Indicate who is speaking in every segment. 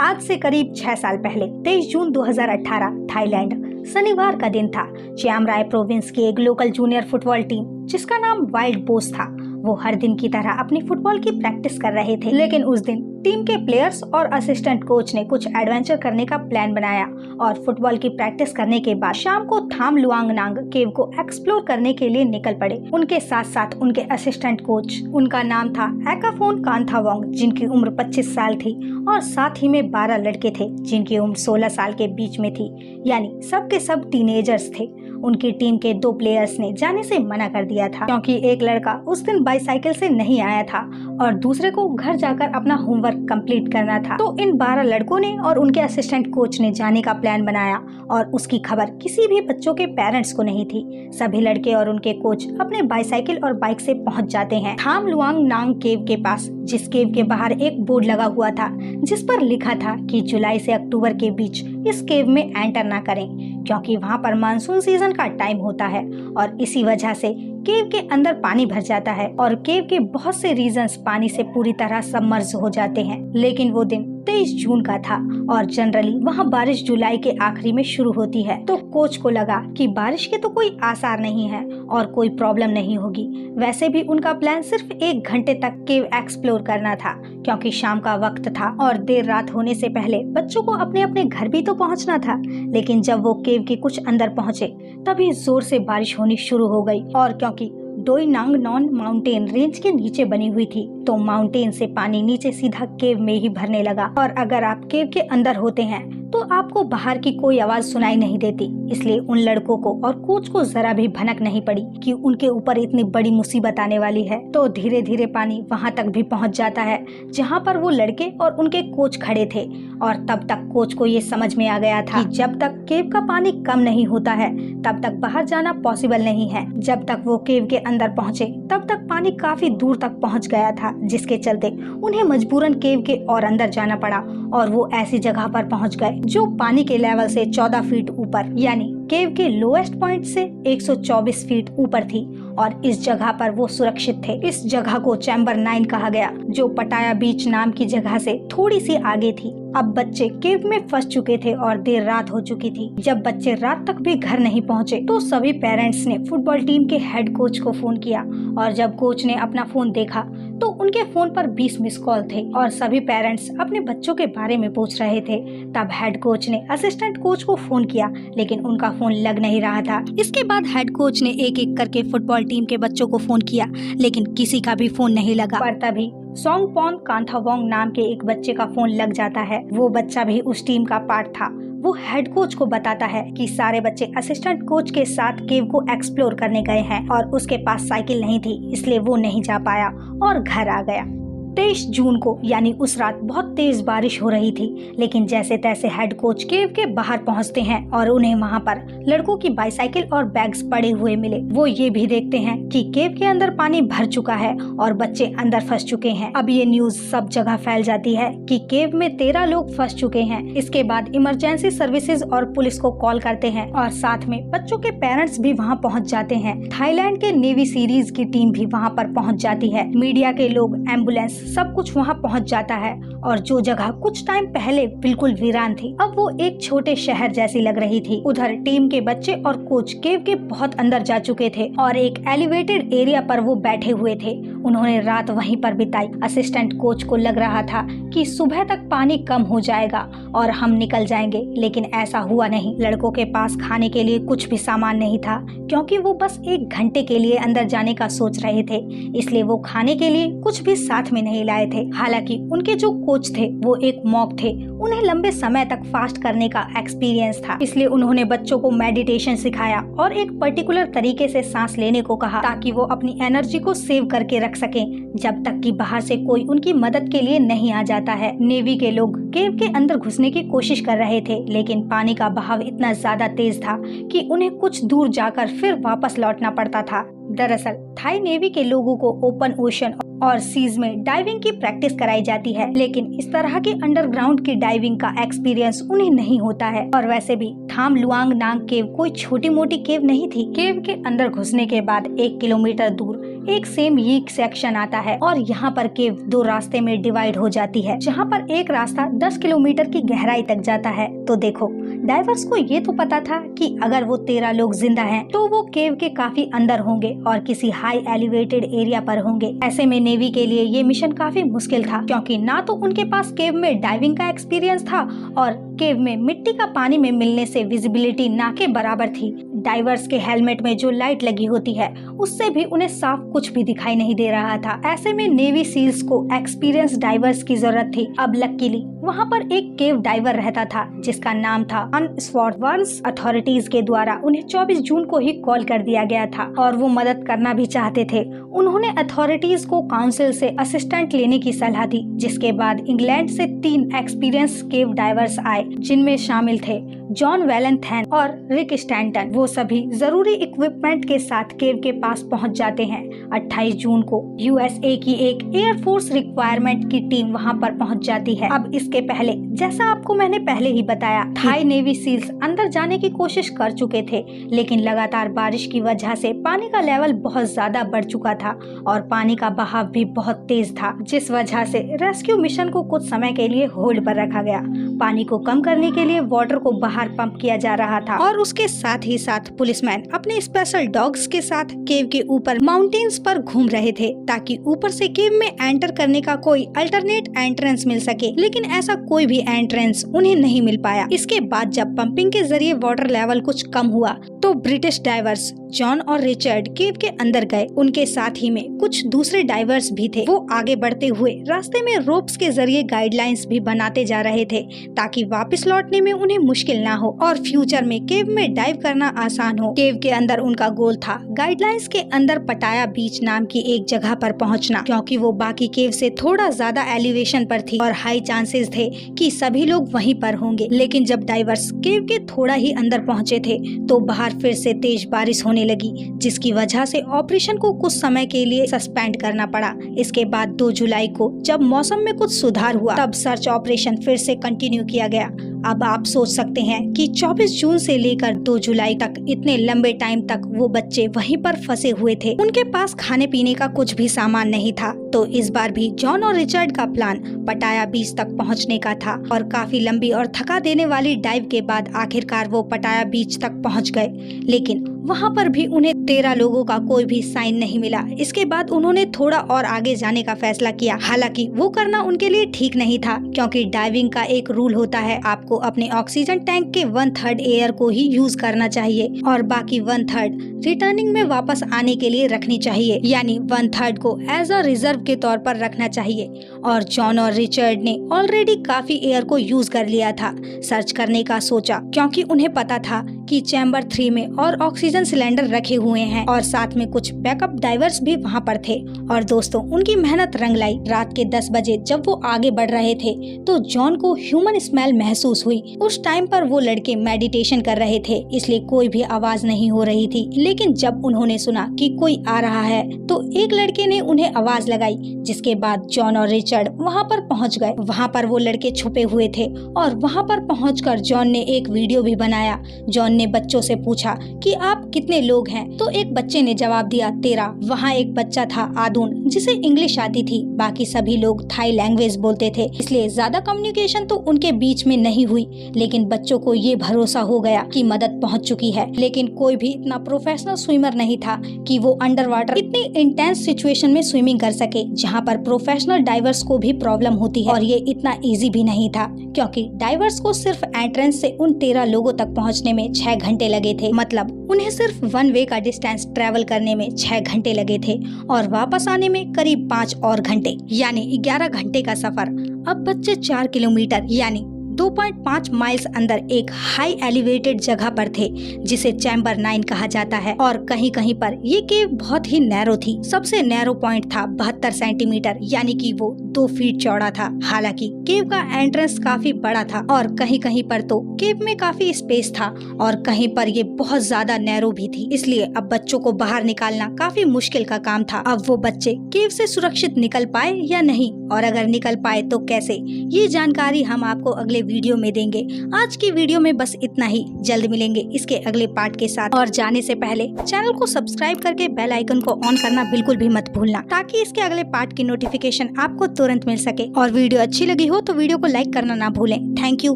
Speaker 1: आज से करीब 6 साल पहले 23 जून 2018 थाईलैंड शनिवार का दिन था। चियाम राय प्रोविंस की एक लोकल जूनियर फुटबॉल टीम जिसका नाम वाइल्ड बोस था, वो हर दिन की तरह अपनी फुटबॉल की प्रैक्टिस कर रहे थे। लेकिन उस दिन टीम के प्लेयर्स और असिस्टेंट कोच ने कुछ एडवेंचर करने का प्लान बनाया और फुटबॉल की प्रैक्टिस करने के बाद शाम को थाम लुआंग नांग केव को एक्सप्लोर करने के लिए निकल पड़े। उनके साथ साथ उनके असिस्टेंट कोच, उनका नाम था एकाफोन कांथावोंग, जिनकी उम्र 25 साल थी, और साथ ही में 12 लड़के थे जिनकी उम्र 16 साल के बीच में थी, यानी सब के सब टीनेजर्स थे। उनकी टीम के 2 प्लेयर्स ने जाने से मना कर दिया था क्योंकि एक लड़का उस दिन बाईसाइकिल से नहीं आया था और दूसरे को घर जाकर अपना होमवर्क कंप्लीट करना था। तो इन 12 लड़कों ने और उनके असिस्टेंट कोच ने जाने का प्लान बनाया और उसकी खबर किसी भी बच्चों के पेरेंट्स को नहीं थी। सभी लड़के और उनके कोच अपने बाईसाइकिल और बाइक से पहुंच जाते हैं थाम लुआंग नांग केव के पास, जिस केव के बाहर एक बोर्ड लगा हुआ था जिस पर लिखा था कि जुलाई से अक्टूबर के बीच इस केव में एंटर ना करें क्योंकि वहाँ पर मानसून सीजन का टाइम होता है और इसी वजह से केव के अंदर पानी भर जाता है और केव के बहुत से रीजन्स पानी से पूरी तरह सबमर्ज हो जाते हैं। लेकिन वो दिन 23 जून का था और जनरली वहाँ बारिश जुलाई के आखिरी में शुरू होती है, तो कोच को लगा कि बारिश के तो कोई आसार नहीं है और कोई प्रॉब्लम नहीं होगी। वैसे भी उनका प्लान सिर्फ 1 घंटे तक केव एक्सप्लोर करना था क्योंकि शाम का वक्त था और देर रात होने से पहले बच्चों को अपने अपने घर भी तो पहुँचना था। लेकिन जब वो केव के कुछ अंदर पहुँचे तभी जोर से बारिश होनी शुरू हो गई और क्योंकि डोई नांग नॉन माउंटेन रेंज के नीचे बनी हुई थी तो माउंटेन से पानी नीचे सीधा केव में ही भरने लगा और अगर आप केव के अंदर होते हैं तो आपको बाहर की कोई आवाज सुनाई नहीं देती। इसलिए उन लड़कों को और कोच को जरा भी भनक नहीं पड़ी कि उनके ऊपर इतनी बड़ी मुसीबत आने वाली है। तो धीरे धीरे पानी वहां तक भी पहुंच जाता है जहां पर वो लड़के और उनके कोच खड़े थे और तब तक कोच को ये समझ में आ गया था कि जब तक केव का पानी कम नहीं होता है तब तक बाहर जाना पॉसिबल नहीं है। जब तक वो केव के अंदर पहुँचे तब तक पानी काफी दूर तक पहुँच गया था, जिसके चलते उन्हें मजबूरन केव के और अंदर जाना पड़ा और वो ऐसी जगह पर पहुँच गए जो पानी के लेवल से 14 फीट ऊपर, यानी केव के लोएस्ट पॉइंट से 124 फीट ऊपर थी और इस जगह पर वो सुरक्षित थे। इस जगह को चैम्बर 9 कहा गया जो पटाया बीच नाम की जगह से थोड़ी सी आगे थी। अब बच्चे केव में फंस चुके थे और देर रात हो चुकी थी। जब बच्चे रात तक भी घर नहीं पहुंचे तो सभी पेरेंट्स ने फुटबॉल टीम के हेड कोच को फोन किया और जब कोच ने अपना फोन देखा तो उनके फोन पर 20 मिस कॉल थे और सभी पेरेंट्स अपने बच्चों के बारे में पूछ रहे थे। तब हेड कोच ने असिस्टेंट कोच को फोन किया लेकिन उनका फोन लग नहीं रहा था। इसके बाद हेड कोच ने एक एक करके फुटबॉल टीम के बच्चों को फोन किया लेकिन किसी का भी फोन नहीं लगा। पर तभी सोंगपोन कांथावोंग नाम के एक बच्चे का फोन लग जाता है। वो बच्चा भी उस टीम का पार्ट था। वो हेड कोच को बताता है कि सारे बच्चे असिस्टेंट कोच के साथ केव को एक्सप्लोर करने गए हैं और उसके पास साइकिल नहीं थी इसलिए वो नहीं जा पाया और घर आ गया। 23 जून को यानी उस रात बहुत तेज बारिश हो रही थी, लेकिन जैसे तैसे हेड कोच केव के बाहर पहुंचते हैं और उन्हें वहां पर लड़कों की बाईसाइकिल और बैग्स पड़े हुए मिले। वो ये भी देखते हैं कि केव के अंदर पानी भर चुका है और बच्चे अंदर फंस चुके हैं। अब ये न्यूज सब जगह फैल जाती है कि केव में 13 लोग फंस चुके हैं। इसके बाद इमरजेंसी सर्विसेज और पुलिस को कॉल करते हैं और साथ में बच्चों के पेरेंट्स भी वहाँ पहुँच जाते हैं। थाईलैंड के नेवी सीरीज की टीम भी वहाँ पर पहुँच जाती है। मीडिया के लोग, एम्बुलेंस, सब कुछ वहाँ पहुँच जाता है और जो जगह कुछ टाइम पहले बिल्कुल वीरान थी अब वो एक छोटे शहर जैसी लग रही थी। उधर टीम के बच्चे और कोच केव के बहुत अंदर जा चुके थे और एक एलिवेटेड एरिया पर वो बैठे हुए थे। उन्होंने रात वहीं पर बिताई। असिस्टेंट कोच को लग रहा था कि सुबह तक पानी कम हो जाएगा और हम निकल जाएंगे, लेकिन ऐसा हुआ नहीं। लड़कों के पास खाने के लिए कुछ भी सामान नहीं था क्योंकि वो बस 1 घंटे के लिए अंदर जाने का सोच रहे थे, इसलिए वो खाने के लिए कुछ भी साथ में नहीं लाए थे। हालांकि उनके जो कोच थे वो एक मॉन्क थे, उन्हें लंबे समय तक फास्ट करने का एक्सपीरियंस था, इसलिए उन्होंने बच्चों को मेडिटेशन सिखाया और एक पर्टिकुलर तरीके से सांस लेने को कहा ताकि वो अपनी एनर्जी को सेव करके रख सकें जब तक कि बाहर से कोई उनकी मदद के लिए नहीं आ जाता है। नेवी के लोग केव के अंदर घुसने की कोशिश कर रहे थे लेकिन पानी का बहाव इतना ज्यादा तेज था कि उन्हें कुछ दूर जाकर फिर वापस लौटना पड़ता था। दरअसल थाई नेवी के लोगों को ओपन ओशन और सीज में डाइविंग की प्रैक्टिस कराई जाती है, लेकिन इस तरह की अंडरग्राउंड की डाइविंग का एक्सपीरियंस उन्हें नहीं होता है। और वैसे भी थाम लुआंग नांग केव कोई छोटी मोटी केव नहीं थी। केव के अंदर घुसने के बाद 1 किलोमीटर दूर एक सेम यीक सेक्शन आता है और यहाँ पर केव 2 रास्ते में डिवाइड हो जाती है, जहाँ पर एक रास्ता 10 किलोमीटर की गहराई तक जाता है। तो देखो, डाइवर्स को ये तो पता था कि अगर वो 13 लोग जिंदा हैं, तो वो केव के काफी अंदर होंगे और किसी हाई एलिवेटेड एरिया पर होंगे। ऐसे में नेवी के लिए ये मिशन काफी मुश्किल था, क्योंकि ना तो उनके पास केव में डाइविंग का एक्सपीरियंस था और केव में मिट्टी का पानी में मिलने से विजिबिलिटी ना के बराबर थी। डाइवर्स के हेलमेट में जो लाइट लगी होती है, उससे भी उन्हें साफ कुछ भी दिखाई नहीं दे रहा था। ऐसे में नेवी सील्स को एक्सपीरियंस डाइवर्स की जरूरत थी। अब लकीली वहाँ पर एक केव डाइवर रहता था जिसका नाम था अनस्वॉर्ड वंस। अथॉरिटीज के द्वारा उन्हें 24 जून को ही कॉल कर दिया गया था और वो मदद करना भी चाहते थे। उन्होंने अथॉरिटीज को काउंसिल से असिस्टेंट लेने की सलाह दी, जिसके बाद इंग्लैंड से 3 एक्सपीरियंस केव डाइवर्स आए, जिनमें शामिल थे जॉन वेलेंथैन और रिक स्टैंटन। वो सभी जरूरी इक्विपमेंट के साथ केव के पास पहुंच जाते हैं। 28 जून को यूएसए की एक एयरफोर्स रिक्वायरमेंट की टीम वहां पर पहुंच जाती है। अब इसके पहले, जैसा आपको मैंने पहले ही बताया, थाई नेवी सील्स अंदर जाने की कोशिश कर चुके थे, लेकिन लगातार बारिश की वजह से पानी का लेवल बहुत ज्यादा बढ़ चुका था और पानी का बहाव भी बहुत तेज था, जिस वजह से रेस्क्यू मिशन को कुछ समय के लिए होल्ड पर रखा गया। पानी को कम करने के लिए वाटर को बाहर पंप किया जा रहा था और उसके साथ ही साथ पुलिसमैन अपने स्पेशल डॉग्स के साथ केव के ऊपर माउंटेन्स पर घूम रहे थे, ताकि ऊपर से केव में एंटर करने का कोई अल्टरनेट एंट्रेंस मिल सके, लेकिन ऐसा कोई भी एंट्रेंस उन्हें नहीं मिल पाया। इसके बाद जब पंपिंग के जरिए वाटर लेवल कुछ कम हुआ, तो ब्रिटिश डाइवर्स जॉन और रिचर्ड केव के अंदर गए। उनके साथ ही में कुछ दूसरे डाइवर्स भी थे। वो आगे बढ़ते हुए रास्ते में रोप्स के जरिए गाइडलाइंस भी बनाते जा रहे थे, ताकि वापस लौटने में उन्हें मुश्किल ना हो और फ्यूचर में केव में डाइव करना आसान हो। केव के अंदर उनका गोल था गाइडलाइंस के अंदर पटाया बीच नाम की एक जगह पर पहुंचना, क्योंकि वो बाकी केव से थोड़ा ज्यादा एलिवेशन पर थी और हाई चांसेस थे कि सभी लोग वहीं पर होंगे। लेकिन जब डाइवर्स केव के थोड़ा ही अंदर पहुंचे थे, तो बाहर फिर से तेज बारिश होने लगी, जिसकी वजह से ऑपरेशन को कुछ समय के लिए सस्पेंड करना पड़ा। इसके बाद 2 जुलाई को जब मौसम में कुछ सुधार हुआ, तब सर्च ऑपरेशन फिर से कंटिन्यू किया गया। अब आप सोच सकते हैं कि 24 जून से लेकर 2 जुलाई तक इतने लंबे टाइम तक वो बच्चे वहीं पर फंसे हुए थे। उनके पास खाने पीने का कुछ भी सामान नहीं था। तो इस बार भी जॉन और रिचर्ड का प्लान पटाया बीच तक पहुंचने का था और काफी लंबी और थका देने वाली डाइव के बाद आखिरकार वो पटाया बीच तक पहुंच गए, लेकिन वहां पर भी उन्हें 13 लोगों का कोई भी साइन नहीं मिला। इसके बाद उन्होंने थोड़ा और आगे जाने का फैसला किया। हालांकि वो करना उनके लिए ठीक नहीं था, क्योंकि डाइविंग का एक रूल होता है, आपको अपने ऑक्सीजन टैंक के 1/3 एयर को ही यूज करना चाहिए और बाकी 1/3 रिटर्निंग में वापस आने के लिए रखनी चाहिए, यानी 1/3 को एज अ रिजर्व के तौर पर रखना चाहिए। और जॉन और रिचर्ड ने ऑलरेडी काफी एयर को यूज कर लिया था। सर्च करने का सोचा, क्योंकि उन्हें पता था कि चैम्बर 3 में और ऑक्सीजन सिलेंडर रखे हुए हैं और साथ में कुछ बैकअप डाइवर्स भी वहां पर थे। और दोस्तों, उनकी मेहनत रंग लाई। रात के 10 बजे जब वो आगे बढ़ रहे थे, तो जॉन को ह्यूमन स्मेल महसूस हुई। उस टाइम पर वो लड़के मेडिटेशन कर रहे थे, इसलिए कोई भी आवाज नहीं हो रही थी। लेकिन जब उन्होंने सुना कि कोई आ रहा है, तो एक लड़के ने उन्हें आवाज लगाई, जिसके बाद जॉन और रिचर्ड वहाँ पर पहुँच गए। वहाँ पर वो लड़के छुपे हुए थे और वहाँ पर पहुँचकर जॉन ने एक वीडियो भी बनाया। जॉन ने बच्चों से पूछा कि आप कितने लोग हैं, तो एक बच्चे ने जवाब दिया 13। वहाँ एक बच्चा था आदुन, जिसे इंग्लिश आती थी। बाकी सभी लोग थाई लैंग्वेज बोलते थे, इसलिए ज्यादा कम्युनिकेशन तो उनके बीच में नहीं हुई। लेकिन बच्चों को ये भरोसा हो गया कि मदद पहुंच चुकी है। लेकिन कोई भी इतना प्रोफेशनल स्विमर नहीं था कि वो अंडर वाटर इतनी इंटेंस सिचुएशन में स्विमिंग कर सके, जहाँ पर प्रोफेशनल डाइवर्स को भी प्रॉब्लम होती है। और ये इतना इजी भी नहीं था, क्योंकि डाइवर्स को सिर्फ एंट्रेंस से उन 13 लोगों तक पहुँचने में 6 घंटे लगे थे। मतलब उन्हें सिर्फ 1 वे का डिस्टेंस ट्रेवल करने में 6 घंटे लगे थे और वापस आने में करीब 5 और घंटे, यानी 11 घंटे का सफर। अब बच्चे 4 किलोमीटर यानी 2.5 माइल्स अंदर एक हाई एलिवेटेड जगह पर थे जिसे चैम्बर 9 कहा जाता है और कहीं कहीं पर ये केव बहुत ही नैरो थी। सबसे नैरो पॉइंट था 72 सेंटीमीटर यानी कि वो 2 फीट चौड़ा था। हालांकि केव का एंट्रेंस काफी बड़ा था और कहीं कहीं पर तो केव में काफी स्पेस था और कहीं पर ये बहुत ज्यादा नैरो भी थी, इसलिए अब बच्चों को बाहर निकालना काफी मुश्किल का काम था। अब वो बच्चे केव से सुरक्षित निकल पाए या नहीं, और अगर निकल पाए तो कैसे, ये जानकारी हम आपको अगले वीडियो में देंगे। आज की वीडियो में बस इतना ही। जल्द मिलेंगे इसके अगले पार्ट के साथ, और जाने से पहले चैनल को सब्सक्राइब करके बेल आइकन को ऑन करना बिल्कुल भी मत भूलना, ताकि इसके अगले पार्ट की नोटिफिकेशन आपको तुरंत मिल सके। और वीडियो अच्छी लगी हो तो वीडियो को लाइक करना ना भूलें। Thank you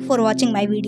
Speaker 1: for watching my video.